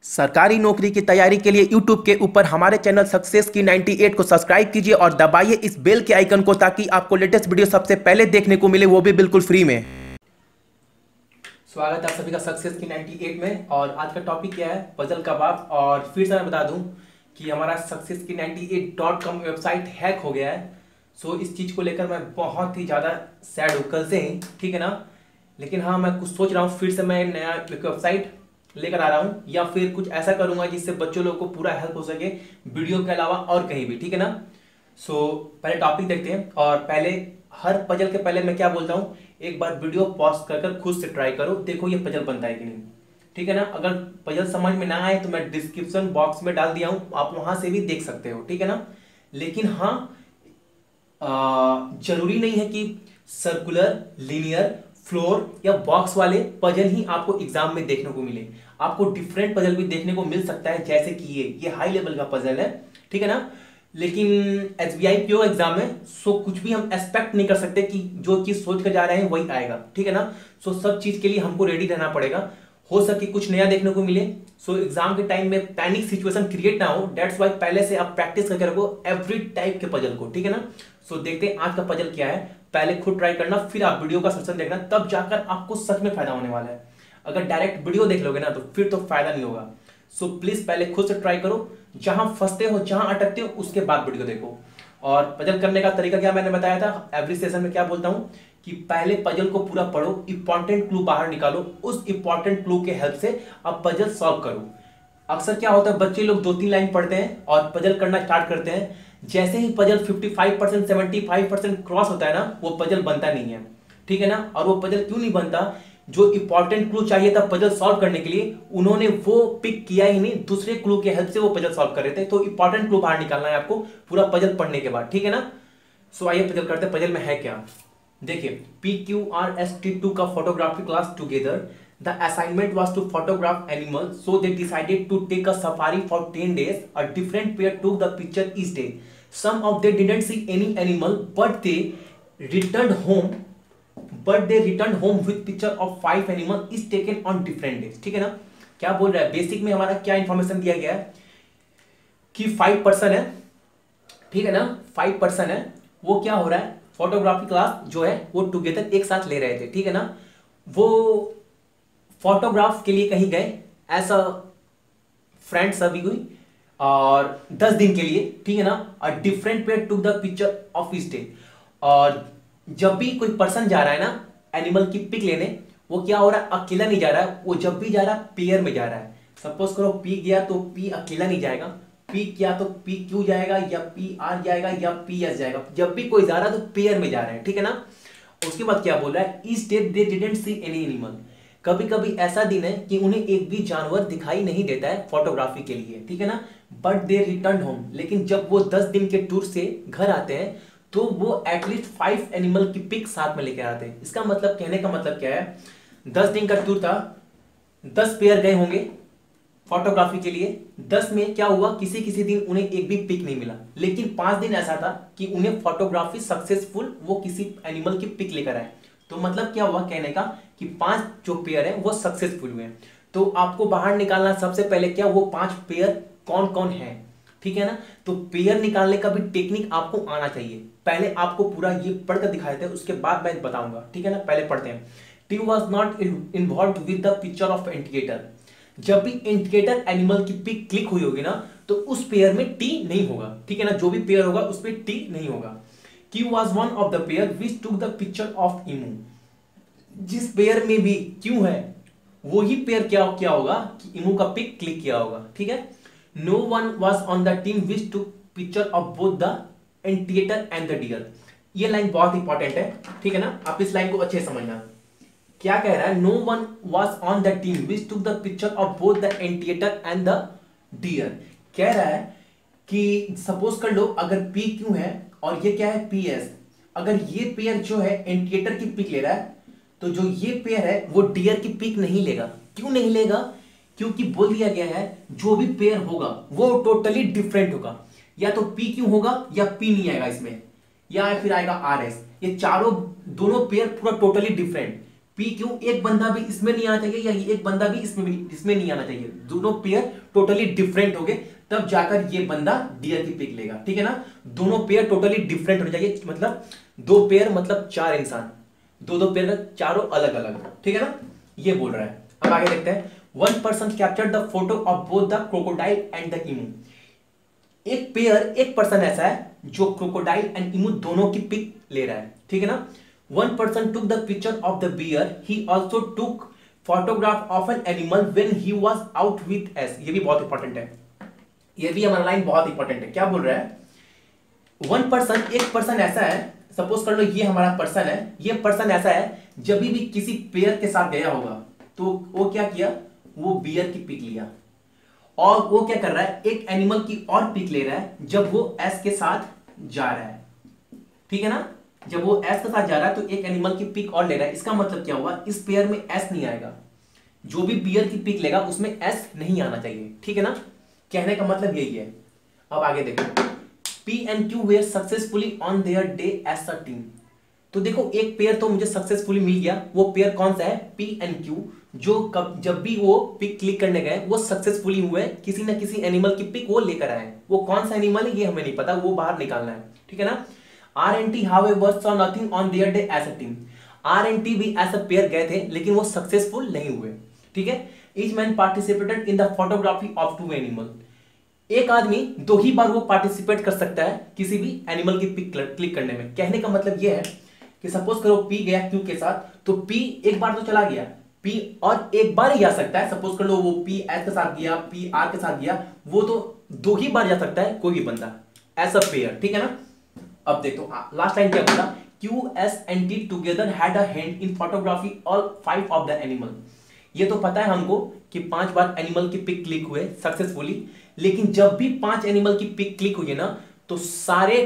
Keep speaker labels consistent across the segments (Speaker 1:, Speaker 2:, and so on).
Speaker 1: सरकारी नौकरी की तैयारी के लिए YouTube के ऊपर हमारे चैनल सक्सेस की 98 को सब्सक्राइब कीजिए और दबाइए इस बेल के आइकन को ताकि आपको लेटेस्ट वीडियो सबसे पहले देखने को मिले, वो भी बिल्कुल फ्री में। स्वागत है आप सभी का सक्सेस की 98 में। और आज का टॉपिक क्या है? पजल कबाब। और फिर से मैं बता दूं कि हमारा सक्सेस की 98.com वेबसाइट हैक हो गया है। सो इस चीज़ को लेकर मैं बहुत ही ज़्यादा सैड हूँ कल से ही, ठीक है ना। लेकिन हाँ, मैं कुछ सोच रहा हूँ, फिर से मैं नया वेबसाइट लेकर आ रहा हूँ या फिर कुछ ऐसा करूंगा जिससे बच्चों लोग को पूरा हेल्प हो सके वीडियो के अलावा और कहीं भी, ठीक है ना। सो पहले टॉपिक देखते हैं। और पहले हर पजल के पहले मैं क्या बोलता हूँ, एक बार वीडियो पॉज कर खुद से ट्राई करो, देखो ये पजल बनता है कि नहीं, ठीक है ना। अगर पजल समझ में ना आए तो मैं डिस्क्रिप्शन बॉक्स में डाल दिया हूँ, आप वहां से भी देख सकते हो, ठीक है ना। लेकिन हाँ, जरूरी नहीं है कि सर्कुलर, लीनियर, फ्लोर या बॉक्स वाले पजल ही आपको एग्जाम में देखने को मिले। आपको डिफरेंट पजल भी देखने को मिल सकता है, जैसे कि ये हाई लेवल का पजल है, ठीक है ना। लेकिन एसबीआई पीओ एग्जाम में सो कुछ भी हम एक्सपेक्ट नहीं कर सकते कि जो चीज सोच कर जा रहे हैं वही आएगा, ठीक है ना। सो सब चीज के लिए हमको रेडी रहना पड़ेगा, हो सके कुछ नया देखने को मिले। सो एग्जाम के टाइम में पैनिक सिचुएशन क्रिएट ना हो, डेट्स वाई पहले से आप प्रैक्टिस करके रखो एवरी टाइप के पजल को, ठीक है ना। सो देखते हैं आज का पजल क्या है। पहले खुद ट्राई करना, फिर आप वीडियो का सेशन देखना, तब जाकर आपको सच में फायदा होने वाला है। अगर डायरेक्ट वीडियो देख लोगे ना तो फिर तो फायदा नहीं होगा। सो प्लीज पहले खुद से ट्राई करो, जहां फंसते हो, जहां अटकते हो, उसके बाद वीडियो देखो। और पजल करने का तरीका क्या मैंने बताया था एवरी सेशन में, क्या बोलता हूं कि पहले पजल को पूरा पढ़ो, इंपॉर्टेंट क्लू बाहर निकालो, उस इंपॉर्टेंट क्लू के हेल्प से आप पजल सॉल्व करो। अक्सर क्या होता है, बच्चे लोग 2-3 लाइन पढ़ते हैं और पजल करना स्टार्ट करते हैं। जैसे ही पजल 55% 75% क्रॉस होता है ना, वो पजल बनता नहीं है, ठीक है ना। और वो पजल क्यों नहीं बनता? जो इंपॉर्टेंट क्लू चाहिए था पजल सॉल्व करने के लिए, उन्होंने वो पिक किया ही नहीं, दूसरे क्लू के हेल्प से वो पजल सॉल्व कर रहे थे। तो इंपॉर्टेंट क्लू बाहर निकालना है आपको पूरा पजल पढ़ने के बाद, ठीक है ना। सो आइए पजल करते हैं। पजल में है क्या, देखिए। PQRST2 का photography class together, the assignment was to photograph animals, so they decided to take a safari for 10 days. A different pair took the picture each day. Some of them didn't see any animal, but they returned home with picture of 5 animals each taken on different days, ठीक है ना। क्या बोल रहा है, basic में हमारा क्या इंफॉर्मेशन दिया गया है कि 5 पर्सन है, ठीक है ना। 5 पर्सन है, वो क्या हो रहा है, फोटोग्राफी क्लास जो है वो टुगेदर एक साथ ले रहे थे, ठीक है ना। वो फोटोग्राफ के लिए कहीं गए, ऐसा फ्रेंड सभी हुई, और 10 दिन के लिए, ठीक है ना। और different pair took the picture of each day. और जब भी कोई पर्सन जा रहा है ना एनिमल की पिक लेने, वो क्या हो रहा है, अकेला नहीं जा रहा है, वो जब भी जा रहा है पेयर में जा रहा है। सपोज करो पी गया तो पी अकेला नहीं जाएगा, पी किया तो पी क्यू जाएगा, या पी आर जाएगा, या पी एस जाएगा। जब भी कोई जा रहा है तो पेयर में जा रहे हैं, ठीक है ना। उसके बाद क्या बोल रहा है, each day they didn't see any animal. कभी कभी ऐसा दिन है कि उन्हें एक भी जानवर दिखाई नहीं देता है फोटोग्राफी के लिए, ठीक है ना। बट दे रिटर्न होम, लेकिन जब वो 10 दिन के टूर से घर आते हैं तो वो एटलीस्ट 5 एनिमल की पिक साथ में लेकर आते हैं। इसका मतलब, कहने का मतलब क्या है, 10 दिन का टूर था, 10 पेयर गए होंगे फोटोग्राफी के लिए। 10 में क्या हुआ, किसी किसी दिन उन्हें एक भी पिक नहीं मिला, लेकिन 5 दिन ऐसा था कि उन्हें फोटोग्राफी सक्सेसफुल, वो किसी एनिमल की पिक लेकर आए। तो मतलब क्या हुआ कहने का कि 5 जो पेयर है वो सक्सेसफुल हुए। तो आपको बाहर निकालना सबसे पहले क्या, वो 5 पेयर कौन कौन है, ठीक है ना। तो पेयर निकालने का भी टेक्निक आपको आना चाहिए। पहले आपको पूरा ये पढ़कर दिखाए थे, उसके बाद मैं बताऊंगा, ठीक है ना। पहले पढ़ते हैं। T was not involve with the picture of indicator. जब भी इंडिकेटर एनिमल की पिक क्लिक हुई होगी ना, तो उस पेयर में टी नहीं होगा, ठीक है ना। जो भी पेयर होगा उसमें टी नहीं होगा। Q was one of the pair which took the picture of emu. जिस पेयर में भी Q है, वो ही पेयर क्या क्या होगा कि इमू का पिक क्लिक किया होगा, ठीक है। No one was on the team which took picture of both the anteater and the deer. ये लाइन बहुत इंपॉर्टेंट है, ठीक है ना। आप इस लाइन को अच्छे से समझना। क्या कह रहा है, No one was on the team which took the picture of both the anteater and the deer. कह रहा है कि सपोज कर लो अगर PQ है और ये क्या है PS, अगर ये पेयर जो है एंटीएटर की पिक ले रहा है, तो जो ये पेयर है वो डियर की पिक नहीं लेगा। क्यों नहीं लेगा? क्योंकि बोल दिया गया है जो भी पेयर होगा वो टोटली डिफरेंट होगा। या तो PQ होगा या P नहीं आएगा इसमें, या फिर आएगा RS। ये चारों दोनों पेयर पूरा टोटली डिफरेंट। पी क्यू एक बंदा भी इसमें नहीं आना चाहिए, या एक बंदा भी इसमें नहीं आना चाहिए, दोनों पेयर टोटली डिफरेंट हो गए, तब जाकर ये बंदा डियर की पिक लेगा, ठीक है ना। दोनों पेयर टोटली डिफरेंट होने चाहिए, मतलब दो पेयर मतलब चार इंसान, दो दो पेयर चारों अलग अलग, ठीक है ना, ये बोल रहा है। अब आगे देखते हैं। One person capture the photo of both the crocodile and the emu. एक पर्सन ऐसा है जो क्रोकोडाइल एंड इमू दोनों की पिक ले रहा है, ठीक है ना। One person took the picture of the bear, he also took photograph of an animal when he was out with us. ये भी बहुत इंपॉर्टेंट है, ये भी हमारा लाइन बहुत इंपॉर्टेंट है। क्या बोल रहा है, वन पर्सन, एक पर्सन ऐसा है, सपोज कर लो ये हमारा पर्सन है, ये पर्सन ऐसा है जब भी किसी पेयर के साथ गया होगा तो वो क्या किया, वो बियर की पिक लिया, और वो क्या कर रहा है, एक एनिमल की और पिक ले रहा है जब वो एस के साथ जा रहा है, ठीक है ना। जब वो एस के साथ जा रहा है तो एक एनिमल की पिक और ले रहा है, इसका मतलब क्या हुआ, इस पेयर में एस नहीं आएगा, जो भी बियर की पिक लेगा उसमें एस नहीं आना चाहिए, ठीक है ना। कहने का मतलब यही है। अब आगे देखो, P and Q were successfully on their day as a team. तो देखो एक पेयर तो मुझे सक्सेसफुली मिल गया, वो पेयर कौन सा है, पी एंड क्यू, जो जब भी वो पिक क्लिक करने गए वो सक्सेसफुली हुए, किसी ना किसी एनिमल की पिक वो लेकर आए। वो कौन सा एनिमल है ये हमें नहीं पता, वो बाहर निकालना है, ठीक है ना। R and T however saw nothing on their day as a team. R and T भी एज अ पेयर गए थे लेकिन वो सक्सेसफुल नहीं हुए, ठीक है। Each man participated in the photography of two animal. एक आदमी दो ही बार वो पार्टिसिपेट कर सकता है किसी भी एनिमल की पिक क्लिक करने में। कहने का मतलब ये है कि सपोज करो पी गया क्यू के साथ, तो पी एक बार तो चला गया, पी और एक बार ही जा सकता है। सपोज कर लो वो पी एस के साथ गया, पी आर के साथ गया, वो तो दो ही बार जा सकता है कोई भी बंदा एज अ पेयर, ठीक है ना। अब देखो लास्ट लाइन क्या बोला, Q S and T together had a hand in photography all 5 of the animal. ये तो पता है हमको कि 5 बार एनिमल की पिक क्लिक हुए सक्सेसफुली, लेकिन जब भी 5 एनिमल की पिक क्लिक हुई है ना, तो सारे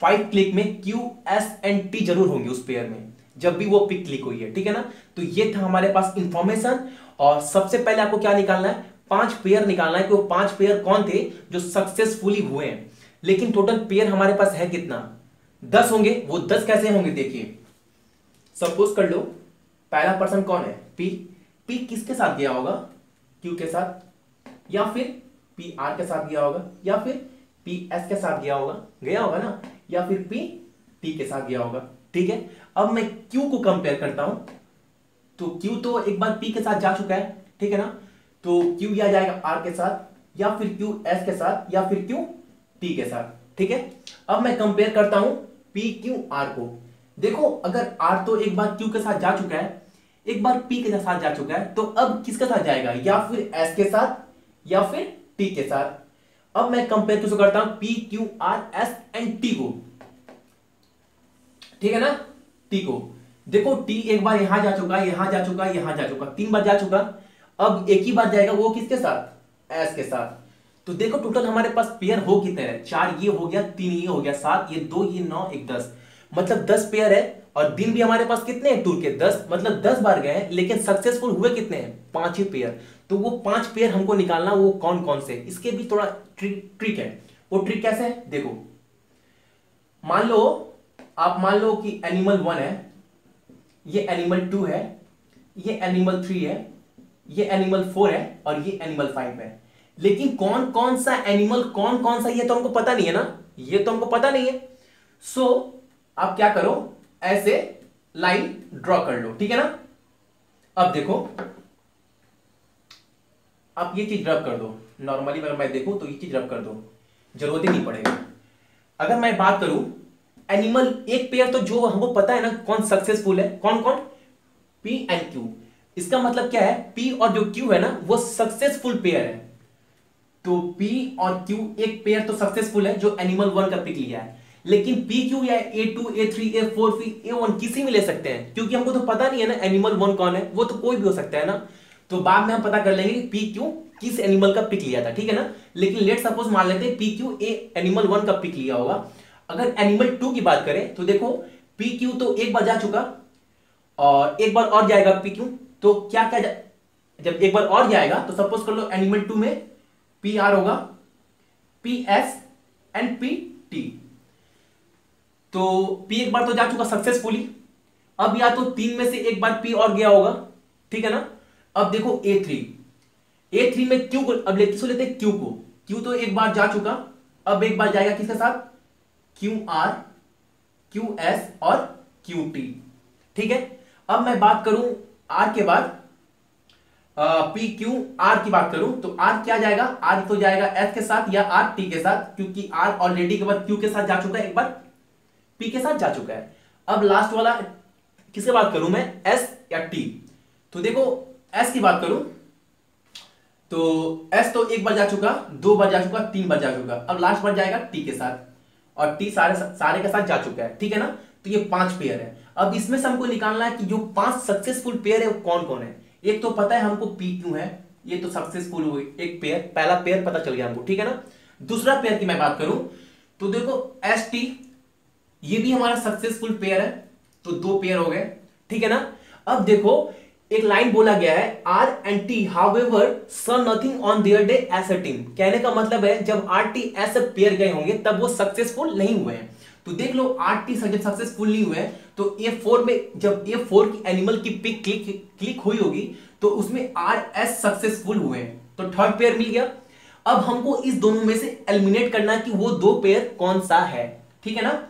Speaker 1: 5 क्लिक में क्यू एस एंड टी जरूर होंगे उस पेयर में, जब भी वो पिक क्लिक हुई है, ठीक है ना। तो ये था हमारे पास इंफॉर्मेशन, और सबसे पहले आपको क्या निकालना है, 5 पेयर निकालना है कि वो 5 पेयर कौन थे जो सक्सेसफुली हुए हैं। लेकिन टोटल पेयर हमारे पास है कितना, 10 होंगे। वो 10 कैसे होंगे, देखिए सपोज कर लो पहला पर्सन कौन है, पी। पी किसके साथ गया होगा, क्यू के साथ, या फिर पी आर के साथ गया होगा, या फिर पी एस के साथ गया होगा ना, या फिर पी टी के साथ गया होगा, ठीक है। अब मैं क्यू को कंपेयर करता हूं, तो क्यू तो एक बार पी के साथ जा चुका है, ठीक है ना। तो क्यू या जाएगा आर के साथ, या फिर क्यू एस के साथ, या फिर क्यू टी के साथ, ठीक है। अब मैं कंपेयर करता हूं पी क्यू आर को। देखो अगर आर तो एक बार क्यू के साथ जा चुका है, एक बार पी के साथ जा चुका है, तो अब किसके साथ जाएगा, या फिर एस के साथ या फिर टी के साथ। अब मैं कंपेयर किसको करता हूं, P Q R S and T को, ठीक है ना, टी को। देखो टी एक बार यहां जा चुका, यहां जा चुका, यहां जा चुका, 3 बार जा चुका। अब एक ही बार जाएगा, वो किसके साथ, एस के साथ। तो देखो टोटल हमारे पास पेयर हो कितने हैं, 4 ये हो गया, 3 ये हो गया, 7 ये 2 ये 9 1 10, मतलब 10 पेयर है। और दिन भी हमारे पास कितने हैं टूर के, 10, मतलब 10 बार गए हैं, लेकिन सक्सेसफुल हुए कितने हैं, 5 ही पेयर। तो वो 5 पेयर हमको निकालना, वो कौन कौन से, इसके भी थोड़ा ट्रिक है। वो ट्रिक कैसे है, देखो मान लो कि एनिमल 1 है, ये एनिमल 2 है, ये एनिमल 3 है, ये एनिमल 4 है, और ये एनिमल 5 है। लेकिन कौन कौन सा एनिमल कौन कौन सा, ये तो हमको पता नहीं है ना, ये तो हमको पता नहीं है। सो आप क्या करो, ऐसे लाइन ड्रॉ कर लो, ठीक है ना। अब देखो आप ये चीज रब कर दो, नॉर्मली अगर मैं देखूं तो ये चीज रब कर दो, जरूरत ही नहीं पड़ेगा। अगर मैं बात करूं एनिमल, एक पेयर तो जो हमको पता है ना कौन सक्सेसफुल है, कौन कौन, पी एंड क्यू। इसका मतलब क्या है, पी और जो क्यू है ना वो सक्सेसफुल पेयर है। तो पी और क्यू एक पेयर तो सक्सेसफुल है जो एनिमल 1 का पिक लिया है, लेकिन पी क्यू या A2 A3 A4 A1 किसी में ले सकते हैं, क्योंकि हमको तो पता नहीं है ना एनिमल 1 कौन है, वो तो कोई भी हो सकता है ना। तो बाद में हम पता कर लेंगे कि पी क्यू किस एनिमल का पिक लिया था, ठीक है ना। लेकिन लेट सपोज मान लेते हैं पी क्यू एनिमल 1 का पिक लिया होगा। अगर एनिमल 2 की बात करें तो देखो पी क्यू तो एक बार जा चुका, और एक बार और जाएगा पी क्यू, तो क्या क्या जब एक बार और जाएगा तो सपोज कर लो एनिमल 2 में पी आर होगा, P S and P T. तो पी एक बार तो जा चुका सक्सेसफुली, अब या तो 3 में से एक बार P और गया होगा, ठीक है ना। अब देखो A3 में Q को अब लेते हैं Q को, Q तो एक बार जा चुका, अब एक बार जाएगा किसके साथ, QR, QS और QT, ठीक है। अब मैं बात करूं R के बाद, PQR की बात करूं तो R क्या जाएगा, R तो जाएगा S के साथ या R T के साथ, क्योंकि R ऑलरेडी के बाद Q के साथ जा चुका है, एक बार P के साथ जा चुका है। अब लास्ट वाला किससे बात करूं मैं, S या T। तो देखो S की बात करूं तो S तो एक बार जा चुका, 2 बार जा चुका, 3 बार जा चुका, अब लास्ट बार जाएगा T के साथ, और T सारे के साथ जा चुका है, ठीक है ना। तो ये 5 पेयर है। अब इसमें से हमको निकालना है कि जो 5 सक्सेसफुल पेयर है वो कौन कौन है। एक तो पता है हमको PQ है, ये तो सक्सेसफुल हुई एक पेयर, पहला पेयर पता चल गया हमको, ठीक है ना। दूसरा पेयर की मैं बात करूं तो देखो ST, ये भी हमारा सक्सेसफुल पेयर है, तो 2 पेयर हो गए, ठीक है ना। अब देखो एक लाइन बोला गया है, R and T however saw nothing on their day as a team। कहने का मतलब है जब RT ऐसे पेयर गए होंगे तब वो सक्सेसफुल नहीं हुए हैं। तो देख लो RT जब सक्सेसफुल नहीं हुए तो A4 में जब A4 की एनिमल की पिक क्लिक हुई होगी तो उसमें RS सक्सेसफुल हुए हैं, तो थर्ड पेयर मिल गया। अब हमको इस दोनों में से एलिमिनेट करना है कि वो 2 पेयर कौन सा है, ठीक है ना।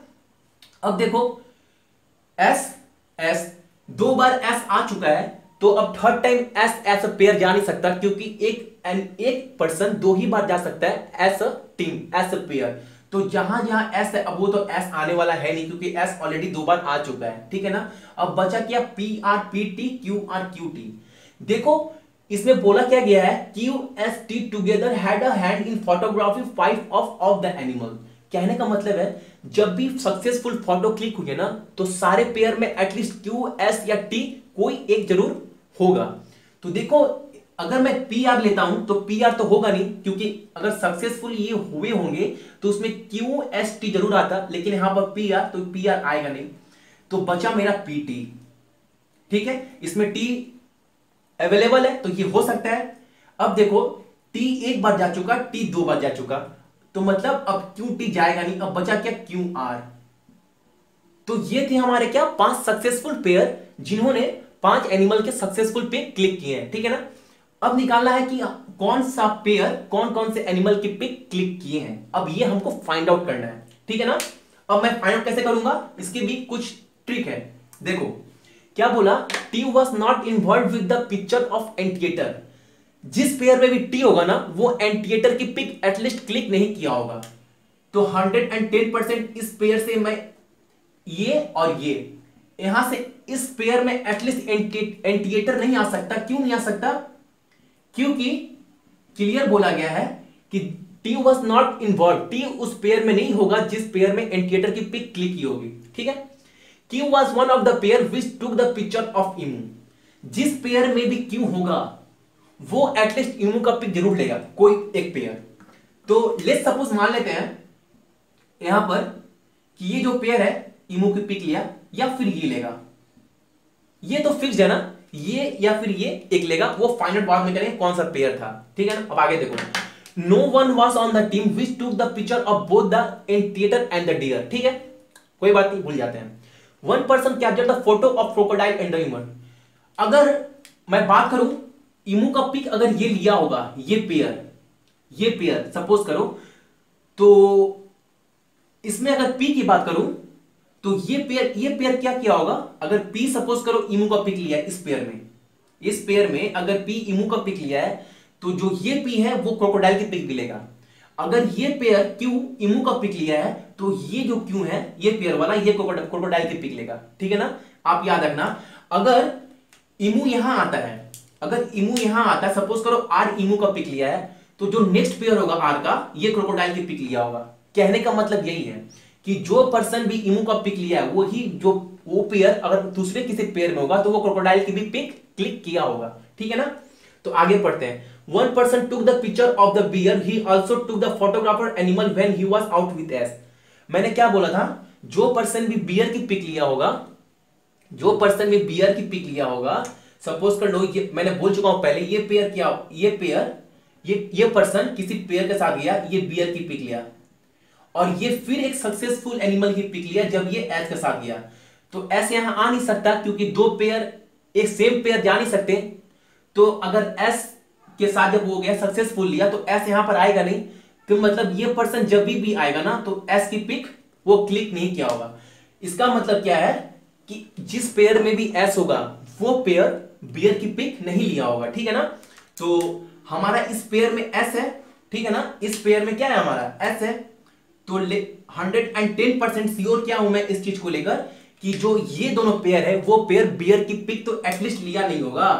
Speaker 1: अब देखो S 2 बार S आ चुका है, तो अब third time S S a pair जा नहीं सकता, क्योंकि एक पर्सन 2 ही बार जा सकता है S a team, S a pair. तो जहां जहां S है अब वो तो S आने वाला है नहीं, क्योंकि S ऑलरेडी 2 बार आ चुका है, ठीक है ना। अब बचा क्या, PR PT QR QT। देखो इसमें बोला क्या गया है, QST together had a hand in photography 5 of the animal. कहने का मतलब है जब भी सक्सेसफुल फोटो क्लिक हुई है ना तो सारे पेयर में एटलीस्ट QS या T कोई एक जरूर होगा। तो देखो अगर मैं PR लेता हूं तो PR तो होगा नहीं, क्योंकि अगर सक्सेसफुल ये हुए होंगे तो उसमें QST जरूर आता, लेकिन यहां पर PR तो PR आएगा नहीं, तो बचा मेरा PT, ठीक है। इसमें T अवेलेबल है तो ये हो सकता है। अब देखो T एक बार जा चुका, T 2 बार जा चुका, तो मतलब अब QT जाएगा नहीं, अब बचा क्या, QR। तो ये थे हमारे क्या 5 सक्सेसफुल पेयर जिन्होंने 5 एनिमल के सक्सेसफुल पे क्लिक किए हैं, ठीक है ना। अब निकालना है कि कौन सा पेयर कौन कौन से एनिमल की पिक क्लिक किए हैं, अब ये हमको फाइंड आउट करना है, ठीक है ना। अब मैं फाइंड आउट कैसे करूंगा, इसके भी कुछ ट्रिक है। देखो क्या बोला, T was not involved with the picture of anteater। जिस पेयर में भी T होगा ना वो एंटिएटर की पिक एटलीस्ट क्लिक नहीं किया होगा। तो 110% इस पेयर से मैं ये और ये यहां से इस पेयर में एटलीस्ट एंटिएटर नहीं आ सकता। क्यों नहीं आ सकता, क्योंकि क्लियर बोला गया है कि T was not involved, T उस पेयर में नहीं होगा जिस पेयर में एंटिएटर की पिक क्लिक की होगी, ठीक है। Q was one of the pair which took the picture of emu। जिस पेयर में भी Q होगा वो एटलीस्ट emu का पिक जरूर लेगा, कोई एक पेयर। तो लेट्स सपोज मान लेते हैं यहां पर कि ये जो पेयर है emu की पिक लिया या फिर ये लेगा, ये तो फिक्स है ना, ये या फिर ये एक लेगा, वो फाइनल बाद में करेंगे कौन सा पेयर था, ठीक है ना। अब आगे देखो, no one was on the team which took the picture of both the anteater and the deer, ठीक है, कोई बात नहीं, भूल जाते हैं। 1 person captured the photo of crocodile and the emu। अगर मैं बात करूं इमू का पिक अगर ये लिया होगा, ये पेयर सपोज करो, तो इसमें अगर पी की बात करूं तो ये पेयर क्या किया होगा, अगर पी सपोज करो इमू का पिक लिया है इस पेयर में अगर पी इमू का पिक लिया है तो जो ये पी है वो क्रोकोडाइल की पिक भी लेगा। अगर ये पेयर क्यू इमू का पिक लिया है तो ये जो क्यू है ये पेयर वाला ये क्रोकोडाइल की पिक लेगा, ठीक है ना। आप याद रखना अगर इमू यहां आता है, सपोज करो आर इमू का पिक लिया है तो जो नेक्स्ट पेयर होगा आर का ये क्रोकोडाइल की पिक लिया होगा। कहने का मतलब यही है कि जो पर्सन भी इमू का पिक लिया है वो पेयर अगर दूसरे किसी पेयर में होगा तो वो क्रोकोडाइल की भी पिक क्लिक किया होगा, ठीक है ना। तो आगे पढ़ते हैं। One person took the picture of the bear. He also took the photographer animal when he was out with us। मैंने क्या बोला था, जो पर्सन भी बियर की पिक लिया होगा, सपोज कर लो ये मैंने बोल चुका हूं पहले, ये पर्सन किसी पेयर के साथ गया, ये बियर की पिक लिया और ये फिर एक सक्सेसफुल एनिमल की पिक लिया जब ये एच के साथ गया। तो एस यहां आ नहीं सकता क्योंकि दो पेयर एक सेम पेयर जा नहीं सकते। तो अगर एस के साथ जब हो गया सक्सेसफुल लिया तो एस यहां पर आएगा नहीं। तो मतलब ये पर्सन जब भी आएगा ना तो एस की पिक वो क्लिक नहीं किया होगा। इसका मतलब क्या है कि जिस पेयर में भी एस होगा वो पेयर बियर की पिक नहीं लिया होगा, ठीक है ना। तो हमारा इस पेयर में एस है, ठीक है ना, इस पेयर में क्या है हमारा एस है। तो 110% श्योर क्या हूं मैं इस चीज को लेकर कि जो ये दोनों पेयर है वो पेयर बियर की पिक तो एटलीस्ट लिया नहीं होगा।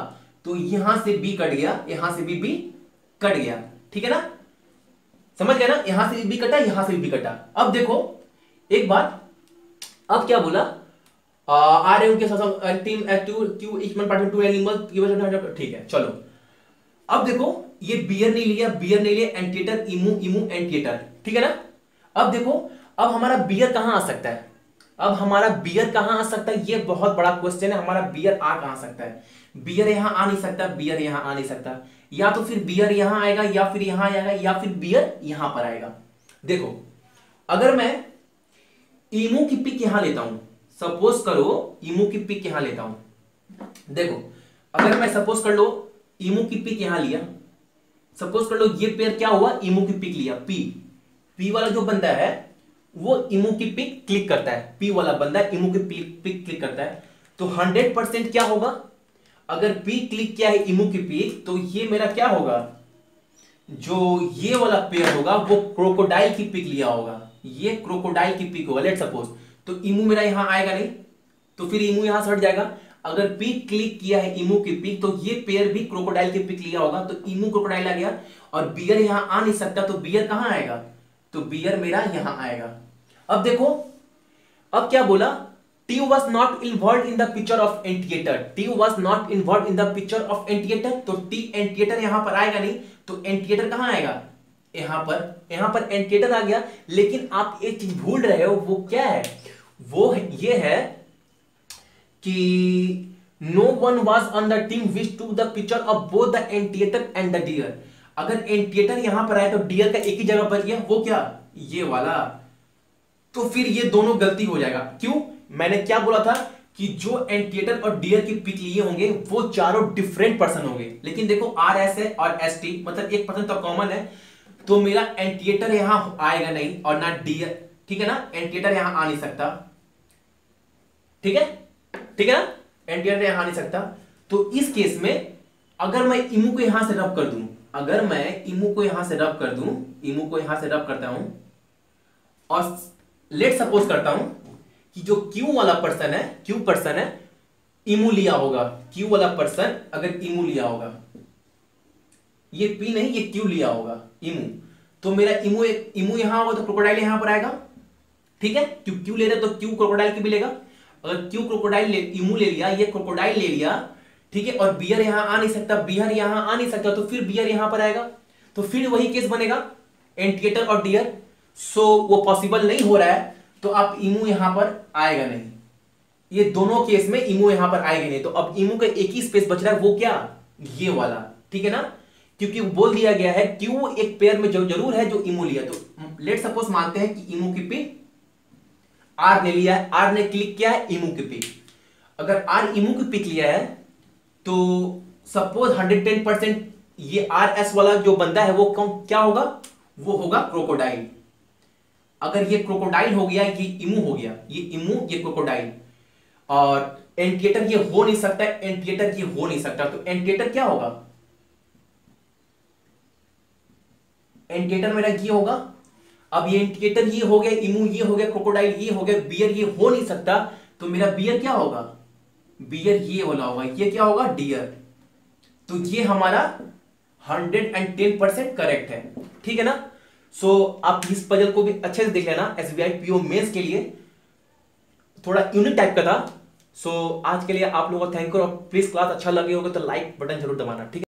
Speaker 1: तो यहां से बी कट गया, यहां से भी बी कट गया, ठीक है ना, समझ गया ना, यहां से बी कटा, यहां से बी कटा। अब देखो एक बात, अब क्या बोला, आ रहे उनके साथ team Q equal part two animal, ठीक है चलो। अब देखो ये बियर नहीं लिया, बियर नहीं लिया, एंटीटर इमू इमू एंटीटर, ठीक है ना। अब देखो अब हमारा बियर कहां आ सकता है, अब हमारा बियर कहां आ सकता है, ये बहुत बड़ा क्वेश्चन है। हमारा बियर आ कहां सकता है, बियर यहां आ नहीं सकता, बियर यहां आ नहीं सकता, या तो फिर बियर यहां आएगा या फिर यहां आएगा या फिर बियर यहां पर आएगा। देखो अगर मैं इमू की पिक यहां लेता हूं, सपोज करो इमू की पिक यहां लेता हूं, देखो अगर मैं सपोज कर लो इमू की पिक यहां लिया, सपोज कर लो ये पेयर क्या हुआ, इमू की पिक लिया, पी वाला जो बंदा है वो इमू की पिक क्लिक करता है, पी वाला बंदा इमू की पिक क्लिक करता है। तो 100% क्या होगा, अगर पी क्लिक किया है इमू की पिक तो ये मेरा क्या होगा, जो ये वाला पेयर होगा वो क्रोकोडाइल की पिक लिया होगा, ये क्रोकोडाइल की पिक होगा लेट सपोज। तो इमू मेरा यहां आएगा नहीं, तो फिर इमू यहां से हट जाएगा। अगर पी क्लिक किया है इमू की पिक तो ये पेयर भी क्रोकोडाइल की पिक लिया होगा, तो इमू क्रोकोडाइल आ गया। और बियर यहां आ नहीं सकता, तो बियर कहां आएगा, तो बियर मेरा यहां आएगा। अब देखो अब क्या बोला, T was not involve in the picture of एंटीएटर, T was not involve in the picture of एंटीएटर, तो टी एंटीएटर यहां पर आएगा नहीं, तो एंटीएटर कहां आएगा, यहां पर एंटीएटर आ गया। लेकिन आप एक चीज भूल रहे हो, वो क्या है, वो ये है कि no one was on the team which to the picture of both the anteater and the deer. अगर एंटीएटर यहां पर आए तो डियर का एक ही जगह बच गया, वो क्या, ये वाला। तो फिर ये दोनों गलती हो जाएगा, क्यों, मैंने क्या बोला था कि जो एंटीएटर और डियर की पिक लिए होंगे वो चारों डिफरेंट पर्सन होंगे। लेकिन देखो आर एस है और एस टी, मतलब एक पर्सन तो कॉमन है, तो मेरा एंटीएटर यहां आएगा नहीं और ना डियर, ठीक है ना, एंटीएटर यहां आ नहीं सकता, ठीक है, ठीक है ना, एंटीएटर यहां आ नहीं सकता। तो इस केस में अगर मैं इमू को यहां से रब कर दूं, अगर मैं इमू को यहां से रब कर दूं, इमू को यहां से रब करता हूं और लेट सपोज करता हूं कि जो क्यू वाला पर्सन है, क्यू पर्सन है, इमू लिया होगा, क्यू वाला पर्सन अगर इमू लिया होगा, ये पी नहीं ये क्यू लिया होगा इमू, तो मेरा इमू यहां होगा तो क्रोकोडाइल यहां पर आएगा, ठीक है, क्यू ले रहे तो क्यू क्रोकोडाइल की भी लेगा। अगर क्यू क्रोकोडाइल इमू ले लिया, ये क्रोकोडाइल ले लिया, ठीक है, और बियर यहां आ नहीं सकता, बियर यहां आ नहीं सकता, तो फिर बियर यहां पर आएगा। तो फिर वही केस बनेगा एंटीएटर और डियर, सो वो पॉसिबल नहीं हो रहा है, तो आप इमू यहां पर आएगा नहीं, ये दोनों केस में इमू यहां पर आएगा नहीं। तो अब इमू का एक ही स्पेस बच रहा है, वो क्या, ये वाला, ठीक है ना, क्योंकि बोल दिया गया है क्यू एक पेयर में जो जरूर है जो इमू लिया। तो लेट सपोज मानते हैं कि इमू की पिक आर ने लिया है, आर ने क्लिक किया है इमू की पिक। अगर आर इमू की पिक लिया है तो सपोज 110% ये आर एस वाला जो बंदा है वो क्या होगा, वो होगा क्रोकोडाइल। अगर ये क्रोकोडाइल हो गया, ये इमू हो गया, ये इमू ये क्रोकोडाइल, और एंटीएटर ये हो नहीं सकता, एंटीएटर ये हो नहीं सकता, तो एंटीएटर क्या होगा, एंटीएटर मेरा ये होगा। अब ये एंटीएटर ये हो गया, इमू ये हो गया, क्रोकोडाइल ये हो गया, बियर ये हो नहीं सकता, तो मेरा बियर क्या होगा, बियर ये वाला होगा, ये क्या होगा, डियर। तो ये हमारा 110% करेक्ट है, ठीक है ना। सो आप इस पजल को भी अच्छे से देख लेना, एसबीआई पीओ मेंस के लिए थोड़ा यूनिक टाइप का था। सो आज के लिए आप लोगों को थैंक यू, और प्लीज क्लास अच्छा लगे होगा तो लाइक बटन जरूर दबाना, ठीक है।